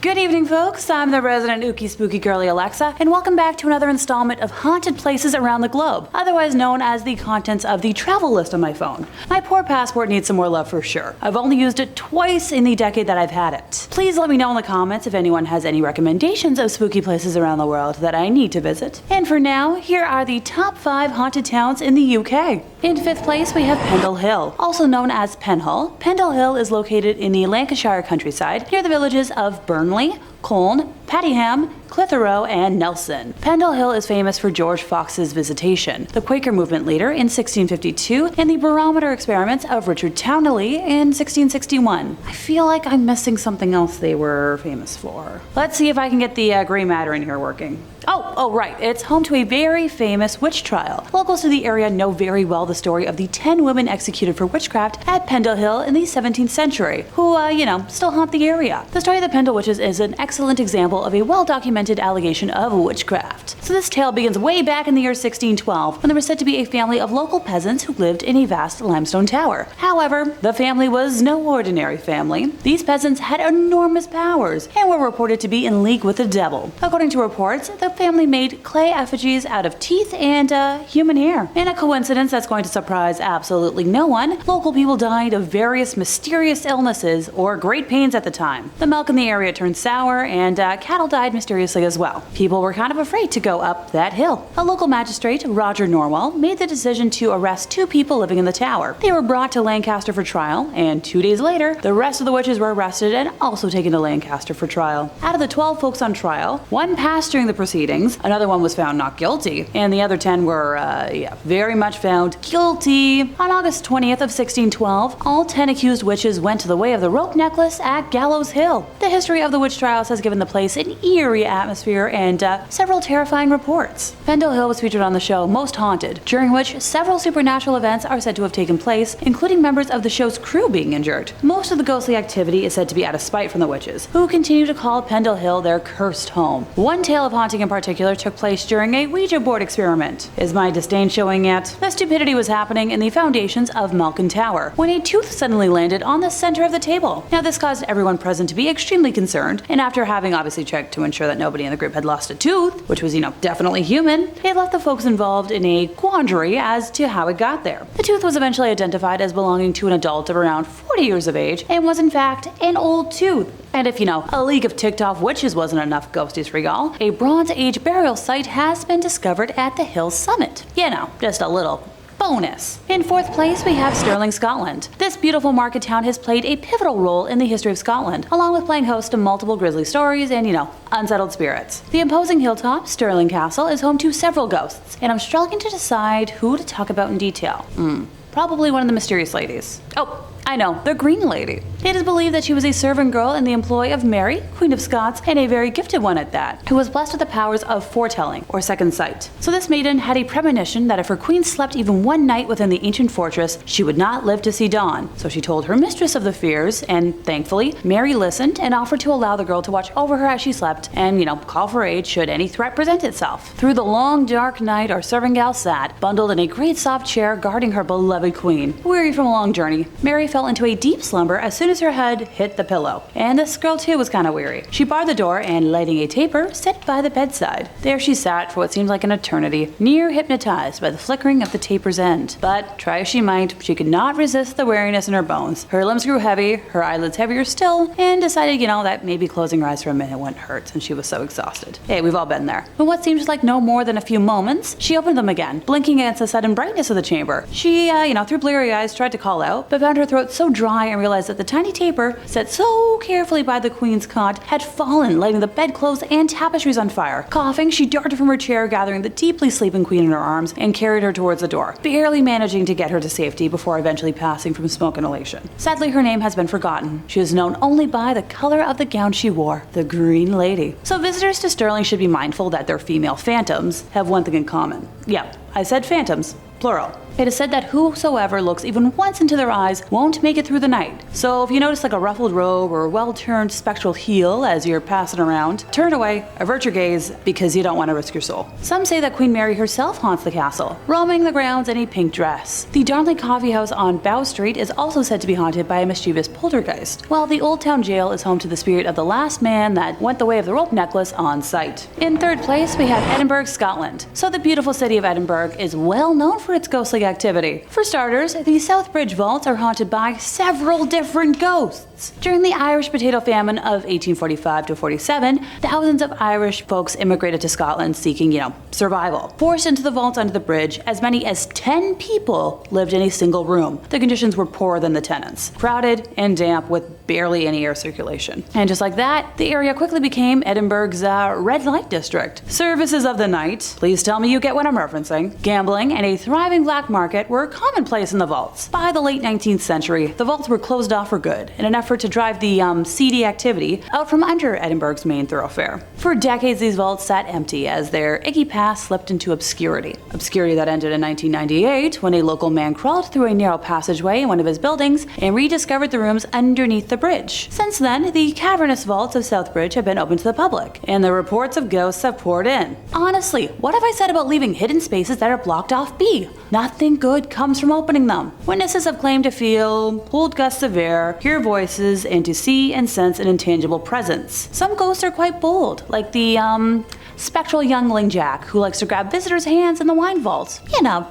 Good evening, folks. I'm the resident ooky spooky girly Alexa, and welcome back to another installment of haunted places around the globe, otherwise known as the contents of the travel list on my phone. My poor passport needs some more love for sure. I've only used it twice in the decade that I've had it. Please let me know in the comments if anyone has any recommendations of spooky places around the world that I need to visit. And for now, here are the top 5 haunted towns in the UK. In 5th place, we have Pendle Hill, also known as Pendle. Pendle Hill is located in the Lancashire countryside, near the villages of Burnley, Colne, Padiham, Clitheroe, and Nelson. Pendle Hill is famous for George Fox's visitation, the Quaker movement leader in 1652, and the barometer experiments of Richard Towneley in 1661. I feel like I'm missing something else they were famous for. Let's see if I can get the grey matter in here working. Oh, right. It's home to a very famous witch trial. Locals to the area know very well the story of the 10 women executed for witchcraft at Pendle Hill in the 17th century, who, still haunt the area. The story of the Pendle Witches is an excellent example of a well-documented allegation of witchcraft. So this tale begins way back in the year 1612, when there was said to be a family of local peasants who lived in a vast limestone tower. However, the family was no ordinary family. These peasants had enormous powers and were reported to be in league with the devil. According to reports, the family made clay effigies out of teeth and human hair. In a coincidence that's going to surprise absolutely no one, local people died of various mysterious illnesses or great pains at the time. The milk in the area turned sour, and cattle died mysteriously as well. People were kind of afraid to go up that hill. A local magistrate, Roger Norwell, made the decision to arrest 2 people living in the tower. They were brought to Lancaster for trial, and 2 days later, the rest of the witches were arrested and also taken to Lancaster for trial. Out of the 12 folks on trial, 1 passed during the proceedings, another one was found not guilty, and the other 10 were, very much found guilty. On August 20th of 1612, all 10 accused witches went to the way of the rope necklace at Gallows Hill. The history of the witch trials has given the place an eerie atmosphere and several terrifying reports. Pendle Hill was featured on the show Most Haunted, during which several supernatural events are said to have taken place, including members of the show's crew being injured. Most of the ghostly activity is said to be out of spite from the witches, who continue to call Pendle Hill their cursed home. One tale of haunting in particular took place during a Ouija board experiment. Is my disdain showing yet? The stupidity was happening in the foundations of Malkin Tower, when a tooth suddenly landed on the center of the table. Now this caused everyone present to be extremely concerned, and after having obviously checked to ensure that nobody in the group had lost a tooth, which was, definitely human, it left the folks involved in a quandary as to how it got there. The tooth was eventually identified as belonging to an adult of around 40 years of age, and was in fact an old tooth. And if a league of ticked off witches wasn't enough ghosties for y'all, a Bronze Age burial site has been discovered at the hill's summit. Just a little bonus. In 4th place, we have Stirling, Scotland. This beautiful market town has played a pivotal role in the history of Scotland, along with playing host to multiple grisly stories and, unsettled spirits. The imposing hilltop, Stirling Castle, is home to several ghosts, and I'm struggling to decide who to talk about in detail. Probably one of the mysterious ladies. Oh, I know, the Green Lady. It is believed that she was a servant girl in the employ of Mary, Queen of Scots, and a very gifted one at that, who was blessed with the powers of foretelling, or second sight. So this maiden had a premonition that if her queen slept even one night within the ancient fortress, she would not live to see dawn. So she told her mistress of the fears, and thankfully, Mary listened and offered to allow the girl to watch over her as she slept, and, call for aid should any threat present itself. Through the long, dark night, our serving gal sat, bundled in a great soft chair, guarding her beloved queen. Weary from a long journey, Mary fell into a deep slumber as soon as her head hit the pillow. And this girl too was kind of weary. She barred the door and, lighting a taper, sat by the bedside. There she sat for what seemed like an eternity, near hypnotized by the flickering of the taper's end. But try as she might, she could not resist the weariness in her bones. Her limbs grew heavy, her eyelids heavier still, and decided, that maybe closing her eyes for a minute wouldn't hurt since she was so exhausted. Hey, we've all been there. But what seemed like no more than a few moments, she opened them again, blinking against the sudden brightness of the chamber. She, through bleary eyes, tried to call out, but found her throat so dry and realized that the tiny taper, set so carefully by the queen's cot, had fallen, lighting the bedclothes and tapestries on fire. Coughing, she darted from her chair, gathering the deeply sleeping queen in her arms, and carried her towards the door, barely managing to get her to safety before eventually passing from smoke and elation. Sadly, her name has been forgotten. She is known only by the color of the gown she wore, the Green Lady. So visitors to Stirling should be mindful that their female phantoms have one thing in common. Yep, I said phantoms. Plural. It is said that whosoever looks even once into their eyes won't make it through the night. So if you notice like a ruffled robe or well-turned spectral heel as you're passing around, turn away, avert your gaze, because you don't want to risk your soul. Some say that Queen Mary herself haunts the castle, roaming the grounds in a pink dress. The Darnley Coffee House on Bow Street is also said to be haunted by a mischievous poltergeist, while the Old Town Jail is home to the spirit of the last man that went the way of the rope necklace on site. In third place, we have Edinburgh, Scotland. So the beautiful city of Edinburgh is well known for its ghostly activity. For starters, the South Bridge vaults are haunted by several different ghosts. During the Irish potato famine of 1845 to 47, thousands of Irish folks immigrated to Scotland seeking, survival. Forced into the vaults under the bridge, as many as 10 people lived in a single room. The conditions were poorer than the tenants, crowded and damp with barely any air circulation. And just like that, the area quickly became Edinburgh's red light district. Services of the night, please tell me you get what I'm referencing, gambling, and a thriving black market were commonplace in the vaults. By the late 19th century, the vaults were closed off for good in an effort to drive the seedy activity out from under Edinburgh's main thoroughfare. For decades, these vaults sat empty as their icky past slipped into obscurity. Obscurity that ended in 1998 when a local man crawled through a narrow passageway in one of his buildings and rediscovered the rooms underneath the bridge. Since then, the cavernous vaults of Southbridge have been open to the public, and the reports of ghosts have poured in. Honestly, what have I said about leaving hidden spaces that are blocked off be? Nothing good comes from opening them. Witnesses have claimed to feel cold gusts of air, hear voices, and to see and sense an intangible presence. Some ghosts are quite bold, like the spectral youngling Jack, who likes to grab visitors' hands in the wine vaults,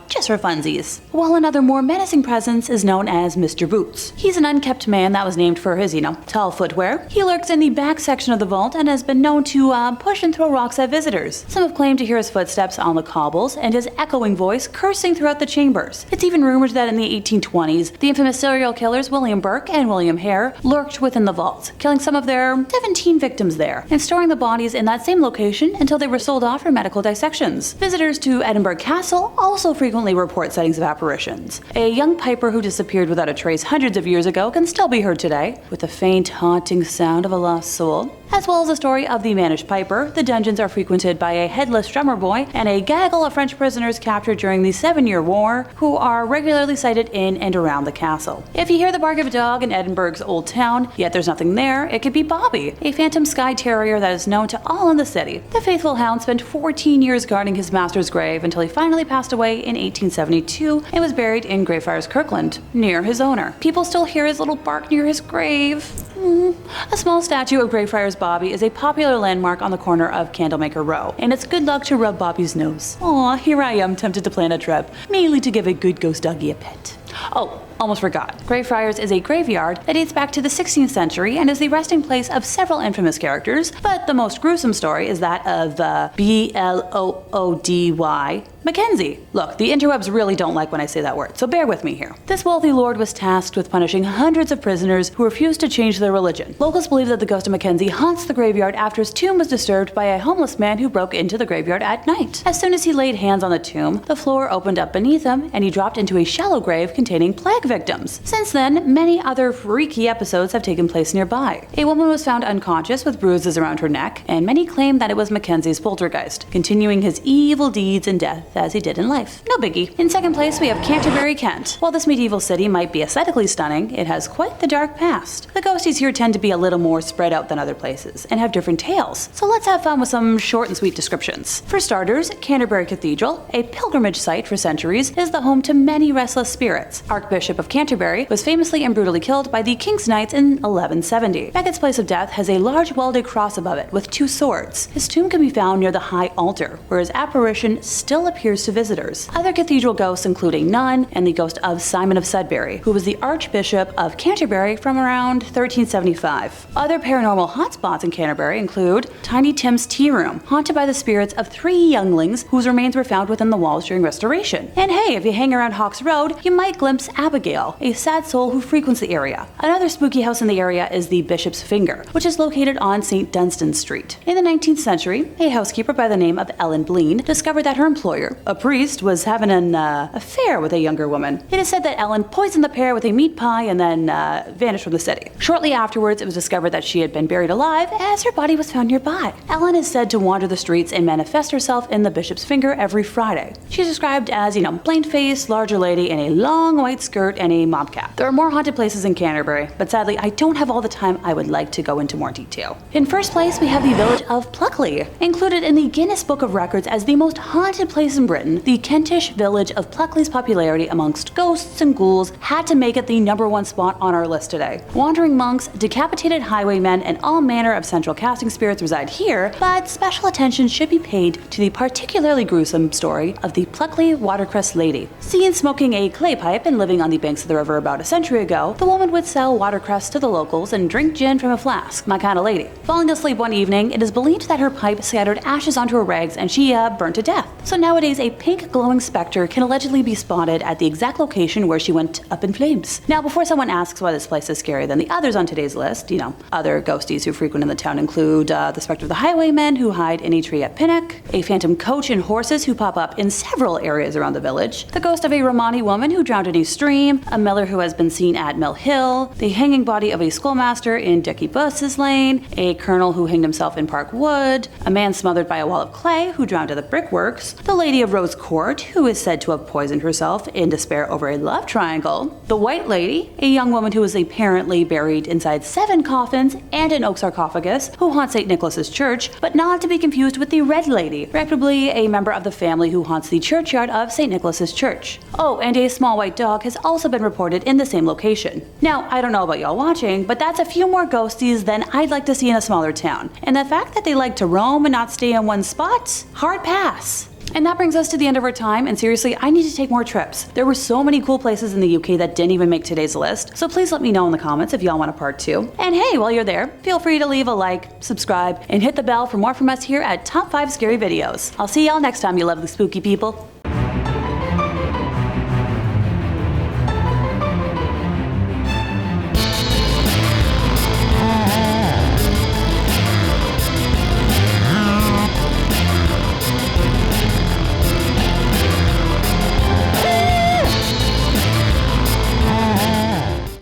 just for funsies. While another more menacing presence is known as Mr. Boots. He's an unkept man that was named for his, tall footwear. He lurks in the back section of the vault and has been known to push and throw rocks at visitors. Some have claimed to hear his footsteps on the cobbles and his echoing voice cursing throughout the chambers. It's even rumored that in the 1820s, the infamous serial killers William Burke and William Hare lurked within the vault, killing some of their 17 victims there, and storing the bodies in that same location until they were sold off for medical dissections. Visitors to Edinburgh Castle also frequently report sightings of apparitions. A young piper who disappeared without a trace hundreds of years ago can still be heard today, with the faint, haunting sound of a lost soul. As well as the story of the vanished piper, the dungeons are frequented by a headless drummer boy and a gaggle of French prisoners captured during the 7-Year War, who are regularly sighted in and around the castle. If you hear the bark of a dog in Edinburgh's Old Town, yet there's nothing there, it could be Bobby, a phantom Skye Terrier that is known to all in the city. The faithful hound spent 14 years guarding his master's grave until he finally passed away in 1872 and was buried in Greyfriars Kirkland, near his owner. People still hear his little bark near his grave. A small statue of Greyfriars Bobby is a popular landmark on the corner of Candlemaker Row, and it's good luck to rub Bobby's nose. Aw, here I am tempted to plan a trip, merely to give a good ghost doggy a pet. Oh, almost forgot. Greyfriars is a graveyard that dates back to the 16th century and is the resting place of several infamous characters, but the most gruesome story is that of B-L-O-O-D-Y Mackenzie. Look, the interwebs really don't like when I say that word, so bear with me here. This wealthy lord was tasked with punishing hundreds of prisoners who refused to change their religion. Locals believe that the ghost of Mackenzie haunts the graveyard after his tomb was disturbed by a homeless man who broke into the graveyard at night. As soon as he laid hands on the tomb, the floor opened up beneath him and he dropped into a shallow grave containing plague victims. Since then, many other freaky episodes have taken place nearby. A woman was found unconscious with bruises around her neck, and many claim that it was Mackenzie's poltergeist, continuing his evil deeds in death as he did in life. No biggie. In second place, we have Canterbury, Kent. While this medieval city might be aesthetically stunning, it has quite the dark past. The ghosties here tend to be a little more spread out than other places, and have different tales. So let's have fun with some short and sweet descriptions. For starters, Canterbury Cathedral, a pilgrimage site for centuries, is the home to many restless spirits. Archbishop of Canterbury was famously and brutally killed by the King's Knights in 1170. Beckett's place of death has a large welded cross above it with 2 swords. His tomb can be found near the high altar, where his apparition still appears to visitors. Other cathedral ghosts include a nun and the ghost of Simon of Sudbury, who was the Archbishop of Canterbury from around 1375. Other paranormal hotspots in Canterbury include Tiny Tim's Tea Room, haunted by the spirits of 3 younglings whose remains were found within the walls during restoration. And hey, if you hang around Hawks Road, you might glimpse Abigail, a sad soul who frequents the area. Another spooky house in the area is the Bishop's Finger, which is located on St. Dunstan Street. In the 19th century, a housekeeper by the name of Ellen Blean discovered that her employer, here. A priest was having an affair with a younger woman. It is said that Ellen poisoned the pair with a meat pie and then vanished from the city. Shortly afterwards, it was discovered that she had been buried alive as her body was found nearby. Ellen is said to wander the streets and manifest herself in the bishop's finger every Friday. She's described as, plain-faced, larger lady in a long white skirt and a mob cap. There are more haunted places in Canterbury, but sadly, I don't have all the time I would like to go into more detail. In first place, we have the village of Pluckley. Included in the Guinness Book of Records as the most haunted place in Britain, the Kentish village of Pluckley's popularity amongst ghosts and ghouls had to make it the #1 spot on our list today. Wandering monks, decapitated highwaymen, and all manner of central casting spirits reside here, but special attention should be paid to the particularly gruesome story of the Pluckley watercress lady. Seen smoking a clay pipe and living on the banks of the river about a century ago, the woman would sell watercress to the locals and drink gin from a flask. My kind of lady. Falling asleep one evening, it is believed that her pipe scattered ashes onto her rags and she burned to death. So nowadays, a pink glowing specter can allegedly be spotted at the exact location where she went up in flames. Now, before someone asks why this place is scarier than the others on today's list, other ghosties who frequent in the town include the specter of the highwaymen who hide in a tree at Pinnock, a phantom coach and horses who pop up in several areas around the village, the ghost of a Romani woman who drowned in a stream, a miller who has been seen at Mill Hill, the hanging body of a schoolmaster in Dicky Bus's Lane, a colonel who hanged himself in Park Wood, a man smothered by a wall of clay who drowned at the brickworks, the lady of Rose Court who is said to have poisoned herself in despair over a love triangle, the White Lady, a young woman who is apparently buried inside 7 coffins and an oak sarcophagus who haunts St. Nicholas's Church, but not to be confused with the Red Lady, reputably a member of the family who haunts the churchyard of St. Nicholas's Church. Oh, and a small white dog has also been reported in the same location. Now, I don't know about y'all watching, but that's a few more ghosties than I'd like to see in a smaller town. And the fact that they like to roam and not stay in one spot? Hard pass. And that brings us to the end of our time, and seriously, I need to take more trips. There were so many cool places in the UK that didn't even make today's list, so please let me know in the comments if y'all want a part 2. And hey, while you're there, feel free to leave a like, subscribe, and hit the bell for more from us here at Top 5 Scary Videos. I'll see y'all next time, you lovely spooky people.